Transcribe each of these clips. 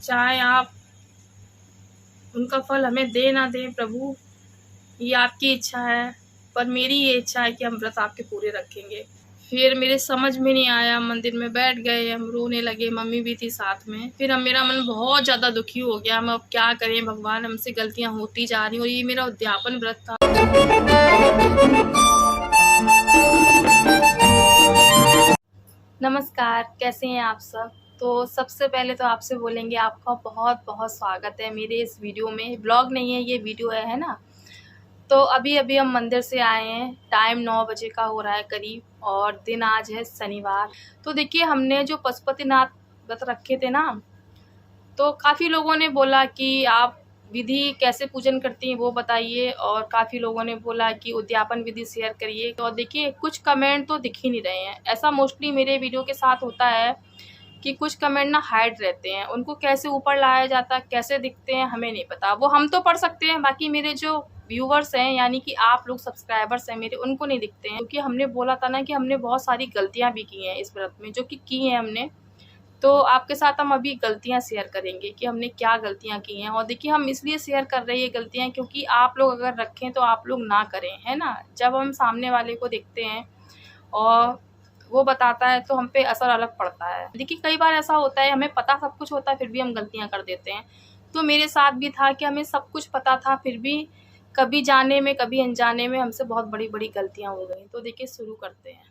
चाहे आप उनका फल हमें दे ना दें प्रभु, ये आपकी इच्छा है, पर मेरी ये इच्छा है कि हम व्रत आपके पूरे रखेंगे। फिर मेरे समझ में नहीं आया, मंदिर में बैठ गए, हम रोने लगे, मम्मी भी थी साथ में। फिर हम मेरा मन बहुत ज़्यादा दुखी हो गया, हम अब क्या करें भगवान, हमसे गलतियां होती जा रही और ये मेरा उद्यापन व्रत था। नमस्कार, कैसे हैं आप सब। तो सबसे पहले तो आपसे बोलेंगे आपका बहुत बहुत स्वागत है मेरे इस वीडियो में। ब्लॉग नहीं है ये, वीडियो है ना। तो अभी अभी हम मंदिर से आए हैं, टाइम 9 बजे का हो रहा है करीब, और दिन आज है शनिवार। तो देखिए, हमने जो पशुपतिनाथ व्रत रखे थे ना, तो काफ़ी लोगों ने बोला कि आप विधि कैसे पूजन करती हैं वो बताइए, और काफ़ी लोगों ने बोला कि उद्यापन विधि शेयर करिए। और देखिए, कुछ कमेंट तो दिख ही नहीं रहे हैं। ऐसा मोस्टली मेरे वीडियो के साथ होता है कि कुछ कमेंट ना हाइड रहते हैं, उनको कैसे ऊपर लाया जाता है, कैसे दिखते हैं हमें नहीं पता। वो हम तो पढ़ सकते हैं, बाकी मेरे जो व्यूवर्स हैं, यानी कि आप लोग सब्सक्राइबर्स हैं मेरे, उनको नहीं दिखते हैं। क्योंकि हमने बोला था ना कि हमने बहुत सारी गलतियां भी की हैं इस व्रत में, जो कि की हैं हमने। तो आपके साथ हम अभी गलतियां शेयर करेंगे कि हमने क्या गलतियां की हैं। और देखिए, हम इसलिए शेयर कर रहे हैं ये गलतियां क्योंकि आप लोग अगर रखें तो आप लोग ना करें, है ना। जब हम सामने वाले को देखते हैं और वो बताता है तो हम पे असर अलग पड़ता है। देखिए, कई बार ऐसा होता है, हमें पता सब कुछ होता है फिर भी हम गलतियां कर देते हैं। तो मेरे साथ भी था कि हमें सब कुछ पता था, फिर भी कभी जाने में कभी अनजाने में हमसे बहुत बड़ी बड़ी गलतियां हो गई। तो देखिए, शुरू करते हैं।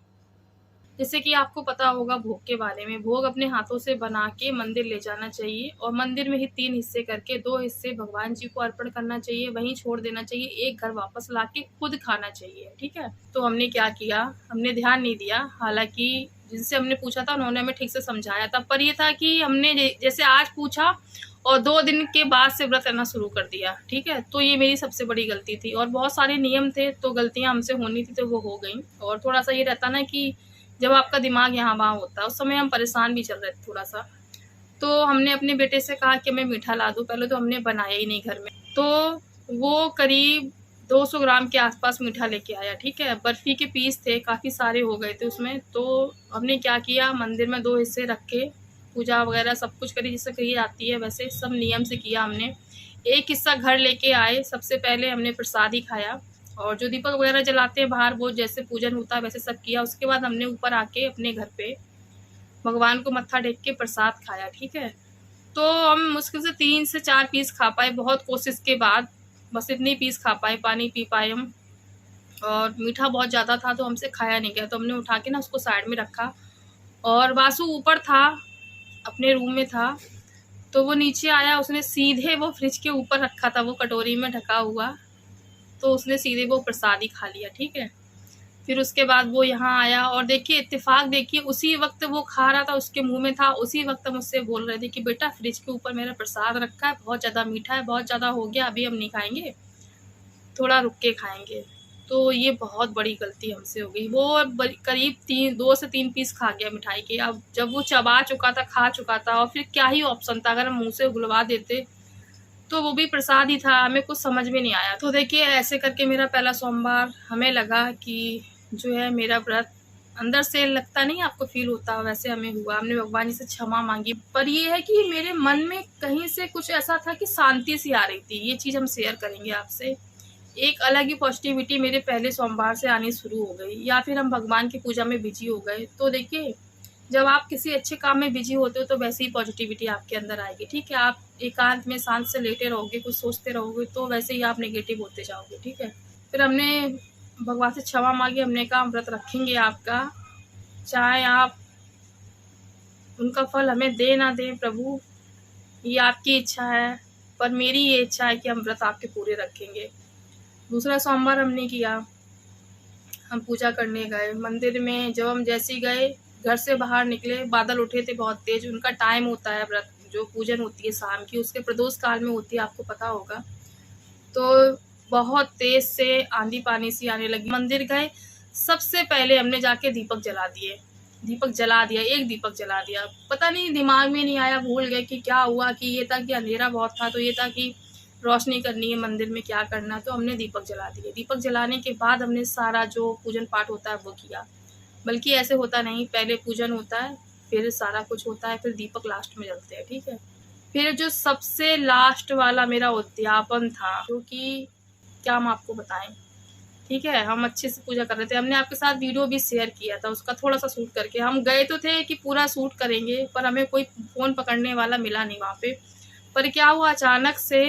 जैसे कि आपको पता होगा भोग के बारे में, भोग अपने हाथों से बना के मंदिर ले जाना चाहिए, और मंदिर में ही 3 हिस्से करके 2 हिस्से भगवान जी को अर्पण करना चाहिए, वहीं छोड़ देना चाहिए, एक घर वापस लाके खुद खाना चाहिए, ठीक है। तो हमने क्या किया, हमने ध्यान नहीं दिया। हालांकि जिनसे हमने पूछा था उन्होंने हमें ठीक से समझाया था, पर ये था कि हमने जैसे आज पूछा और 2 दिन के बाद से व्रत करना शुरू कर दिया, ठीक है। तो ये मेरी सबसे बड़ी गलती थी, और बहुत सारे नियम थे, तो गलतियां हमसे होनी थी तो वो हो गई। और थोड़ा सा ये रहता ना कि जब आपका दिमाग यहाँ वहाँ होता है, उस समय हम परेशान भी चल रहे थे थोड़ा सा। तो हमने अपने बेटे से कहा कि मैं मीठा ला दूँ, पहले तो हमने बनाया ही नहीं घर में। तो वो करीब 200 ग्राम के आसपास मीठा लेके आया, ठीक है। बर्फ़ी के पीस थे, काफ़ी सारे हो गए थे उसमें। तो हमने क्या किया, मंदिर में 2 हिस्से रख के पूजा वगैरह सब कुछ करी, जिससे कही जाती है वैसे सब नियम से किया हमने। एक हिस्सा घर लेके आए, सबसे पहले हमने प्रसाद ही खाया, और जो दीपक वगैरह जलाते हैं बाहर, वो जैसे पूजन होता है वैसे सब किया। उसके बाद हमने ऊपर आके अपने घर पे भगवान को मत्था टेक के प्रसाद खाया, ठीक है। तो हम मुश्किल से 3 से 4 पीस खा पाए, बहुत कोशिश के बाद बस इतनी पीस खा पाए, पानी पी पाए हम। और मीठा बहुत ज़्यादा था तो हमसे खाया नहीं गया, तो हमने उठा के ना उसको साइड में रखा। और वासु ऊपर था, अपने रूम में था, तो वो नीचे आया, उसने सीधे वो फ्रिज के ऊपर रखा था, वो कटोरी में ढका हुआ, तो उसने सीधे वो प्रसाद ही खा लिया, ठीक है। फिर उसके बाद वो यहाँ आया, और देखिए इत्तेफाक, देखिए उसी वक्त वो खा रहा था, उसके मुंह में था, उसी वक्त मुझसे बोल रहे थे कि बेटा फ्रिज के ऊपर मेरा प्रसाद रखा है, बहुत ज़्यादा मीठा है, बहुत ज़्यादा हो गया, अभी हम नहीं खाएंगे, थोड़ा रुक के खाएंगे। तो ये बहुत बड़ी गलती हमसे हो गई। वो करीब 2 से 3 पीस खा गया मिठाई के। अब जब वो चबा चुका था, खा चुका था, और फिर क्या ही ऑप्शन था, अगर हम मुँह से उगलवा देते तो वो भी प्रसाद ही था, हमें कुछ समझ में नहीं आया। तो देखिए, ऐसे करके मेरा पहला सोमवार, हमें लगा कि जो है मेरा व्रत अंदर से लगता नहीं, आपको फील होता, वैसे हमें हुआ। हमने भगवान जी से क्षमा मांगी, पर ये है कि मेरे मन में कहीं से कुछ ऐसा था कि शांति सी आ रही थी। ये चीज़ हम शेयर करेंगे आपसे। एक अलग ही पॉजिटिविटी मेरे पहले सोमवार से आनी शुरू हो गई, या फिर हम भगवान की पूजा में बिजी हो गए। तो देखिए, जब आप किसी अच्छे काम में बिजी होते हो तो वैसे ही पॉजिटिविटी आपके अंदर आएगी, ठीक है। आप एकांत में शांत से लेटे रहोगे, कुछ सोचते रहोगे, तो वैसे ही आप नेगेटिव होते जाओगे, ठीक है। फिर हमने भगवान से क्षमा मांगी, हमने कहा हम व्रत रखेंगे आपका, चाहे आप उनका फल हमें दे ना दें प्रभु, ये आपकी इच्छा है, पर मेरी ये इच्छा है कि हम व्रत आपके पूरे रखेंगे। दूसरा सोमवार हमने किया, हम पूजा करने गए मंदिर में। जब हम जैसे ही गए, घर से बाहर निकले, बादल उठे थे बहुत तेज। उनका टाइम होता है व्रत, जो पूजन होती है शाम की, उसके प्रदोष काल में होती है, आपको पता होगा। तो बहुत तेज से आंधी पानी सी आने लगी। मंदिर गए, सबसे पहले हमने जाके दीपक जला दिए, दीपक जला दिया, एक दीपक जला दिया। पता नहीं, दिमाग में नहीं आया, भूल गए कि क्या हुआ। कि ये था कि अंधेरा बहुत था, तो ये था कि रोशनी करनी है मंदिर में, क्या करना है, तो हमने दीपक जला दिए। दीपक जलाने के बाद हमने सारा जो पूजन पाठ होता है वो किया। बल्कि ऐसे होता नहीं, पहले पूजन होता है, फिर सारा कुछ होता है, फिर दीपक लास्ट में जलते हैं, ठीक है। फिर जो सबसे लास्ट वाला मेरा उद्यापन था, जो कि क्या हम आपको बताएं, ठीक है। हम अच्छे से पूजा कर रहे थे, हमने आपके साथ वीडियो भी शेयर किया था, उसका थोड़ा सा शूट करके हम गए तो थे कि पूरा शूट करेंगे, पर हमें कोई फ़ोन पकड़ने वाला मिला नहीं वहाँ पे। पर क्या हुआ, अचानक से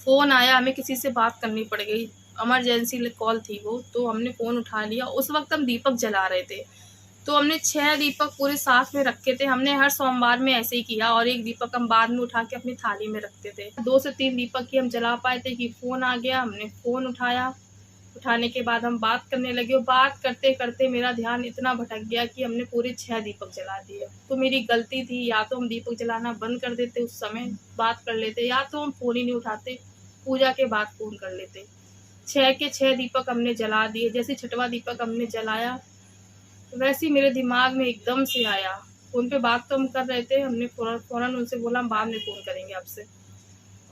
फ़ोन आया, हमें किसी से बात करनी पड़ गई, इमरजेंसी कॉल थी वो, तो हमने फ़ोन उठा लिया। उस वक्त हम दीपक जला रहे थे, तो हमने 6 दीपक पूरे साथ में रखे थे। हमने हर सोमवार में ऐसे ही किया, और एक दीपक हम बाद में उठा के अपनी थाली में रखते थे। 2 से 3 दीपक ही हम जला पाए थे कि फ़ोन आ गया। हमने फ़ोन उठाया, उठाने के बाद हम बात करने लगे, और बात करते करते मेरा ध्यान इतना भटक गया कि हमने पूरे 6 दीपक जला दिए। तो मेरी गलती थी, या तो हम दीपक जलाना बंद कर देते, उस समय बात कर लेते, या तो हम फ़ोन ही नहीं उठाते, पूजा के बाद फ़ोन कर लेते। 6 के 6 दीपक हमने जला दिए। जैसे 6वां दीपक हमने जलाया, वैसे ही मेरे दिमाग में एकदम से आया, फ़ोन पे बात तो हम कर रहे थे, हमने फ़ौरन उनसे बोला हम बाद में फ़ोन करेंगे आपसे।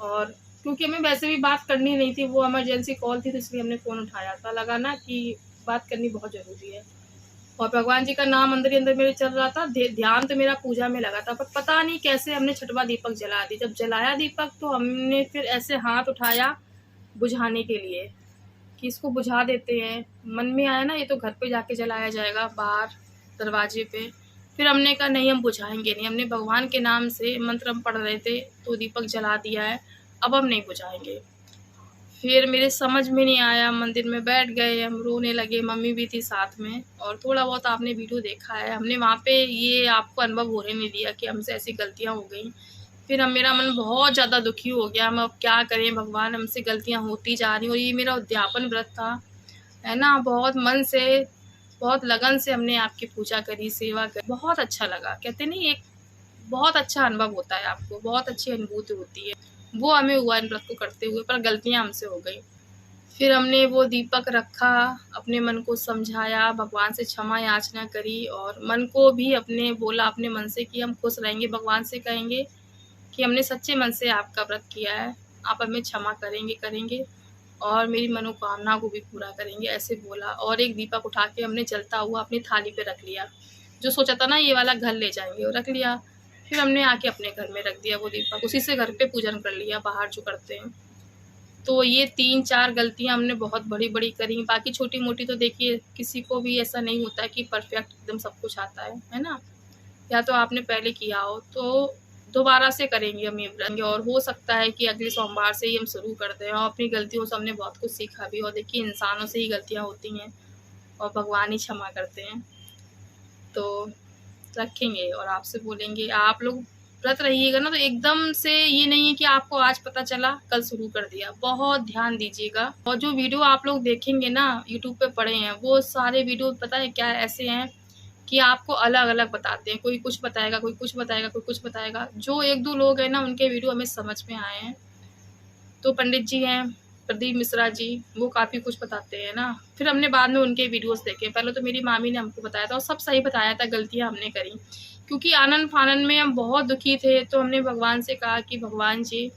और क्योंकि हमें वैसे भी बात करनी नहीं थी, वो इमरजेंसी कॉल थी, तो इसलिए हमने फ़ोन उठाया था। लगा ना कि बात करनी बहुत ज़रूरी है, और भगवान जी का नाम अंदर ही अंदर मेरे चल रहा था, ध्यान तो मेरा पूजा में लगा था। पर पता नहीं कैसे हमने 6वां दीपक जला दी। जब जलाया दीपक, तो हमने फिर ऐसे हाथ उठाया बुझाने के लिए कि इसको बुझा देते हैं। मन में आया ना, ये तो घर पे जाके जलाया जाएगा बाहर दरवाजे पे। फिर हमने कहा नहीं, हम बुझाएंगे नहीं। हमने भगवान के नाम से मंत्र हम पढ़ रहे थे, तो दीपक जला दिया है, अब हम नहीं बुझाएंगे। फिर मेरे समझ में नहीं आया, मंदिर में बैठ गए, हम रोने लगे, मम्मी भी थी साथ में, और थोड़ा बहुत आपने वीडियो देखा है। हमने वहाँ पे ये आपको अनुभव होने नहीं दिया कि हमसे ऐसी गलतियाँ हो गई। फिर मेरा मन बहुत ज़्यादा दुखी हो गया, हम अब क्या करें भगवान, हमसे गलतियाँ होती जा रही। और ये मेरा उद्यापन व्रत था, है ना, बहुत मन से, बहुत लगन से हमने आपकी पूजा करी, सेवा करी, बहुत अच्छा लगा। कहते नहीं, एक बहुत अच्छा अनुभव होता है, आपको बहुत अच्छी अनुभूति होती है। वो हमें हुआ इन व्रत को करते हुए, पर गलतियाँ हमसे हो गई। फिर हमने वो दीपक रखा, अपने मन को समझाया, भगवान से क्षमा याचना करी, और मन को भी अपने बोला अपने मन से कि हम खुश रहेंगे, भगवान से कहेंगे कि हमने सच्चे मन से आपका व्रत किया है, आप हमें क्षमा करेंगे और मेरी मनोकामना को भी पूरा करेंगे, ऐसे बोला। और एक दीपक उठा के हमने जलता हुआ अपनी थाली पे रख लिया। जो सोचा था ना ये वाला घर ले जाएंगे, और रख लिया। फिर हमने आके अपने घर में रख दिया वो दीपक, उसी से घर पे पूजन कर लिया, बाहर जो करते हैं। तो ये 3-4 गलतियाँ हमने बहुत बड़ी-बड़ी करी। बाकी छोटी-मोटी तो देखिए, किसी को भी ऐसा नहीं होता कि परफेक्ट एकदम सब कुछ आता है ना? या तो आपने पहले किया हो, तो दोबारा से करेंगे हम ये व्रत, और हो सकता है कि अगले सोमवार से ही हम शुरू कर दें। और अपनी गलतियों से हमने बहुत कुछ सीखा भी, और देखिए इंसानों से ही गलतियाँ होती हैं, और भगवान ही क्षमा करते हैं। तो रखेंगे, और आपसे बोलेंगे आप लोग व्रत रहिएगा ना, तो एकदम से ये नहीं है कि आपको आज पता चला कल शुरू कर दिया। बहुत ध्यान दीजिएगा, और जो वीडियो आप लोग देखेंगे ना यूट्यूब पे पड़े हैं, वो सारे वीडियो पता है क्या ऐसे हैं कि आपको अलग अलग बताते हैं। कोई कुछ बताएगा, कोई कुछ बताएगा, कोई कुछ बताएगा। जो 1-2 लोग हैं ना, उनके वीडियो हमें समझ में आए हैं। तो पंडित जी हैं प्रदीप मिश्रा जी, वो काफ़ी कुछ बताते हैं ना। फिर हमने बाद में उनके वीडियोस देखे। पहले तो मेरी मामी ने हमको बताया था, और सब सही बताया था, गलतियाँ हमने करी क्योंकि आनन फानन में हम बहुत दुखी थे। तो हमने भगवान से कहा कि भगवान जी,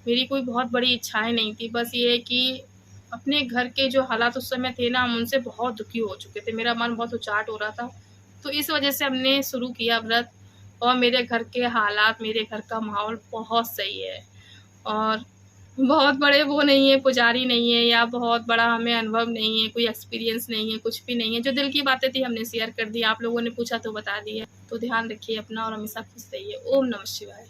मेरी कोई बहुत बड़ी इच्छाएं नहीं थी, बस ये है कि अपने घर के जो हालात उस समय थे ना, हम उनसे बहुत दुखी हो चुके थे, मेरा मन बहुत उचाट हो रहा था। तो इस वजह से हमने शुरू किया व्रत, और मेरे घर के हालात, मेरे घर का माहौल बहुत सही है। और बहुत बड़े वो नहीं है, पुजारी नहीं है, या बहुत बड़ा हमें अनुभव नहीं है, कोई एक्सपीरियंस नहीं है, कुछ भी नहीं है। जो दिल की बातें थी हमने शेयर कर दी, आप लोगों ने पूछा तो बता दिया। तो ध्यान रखिए अपना, और हमेशा खुश रहिए। ओम नमः शिवाय।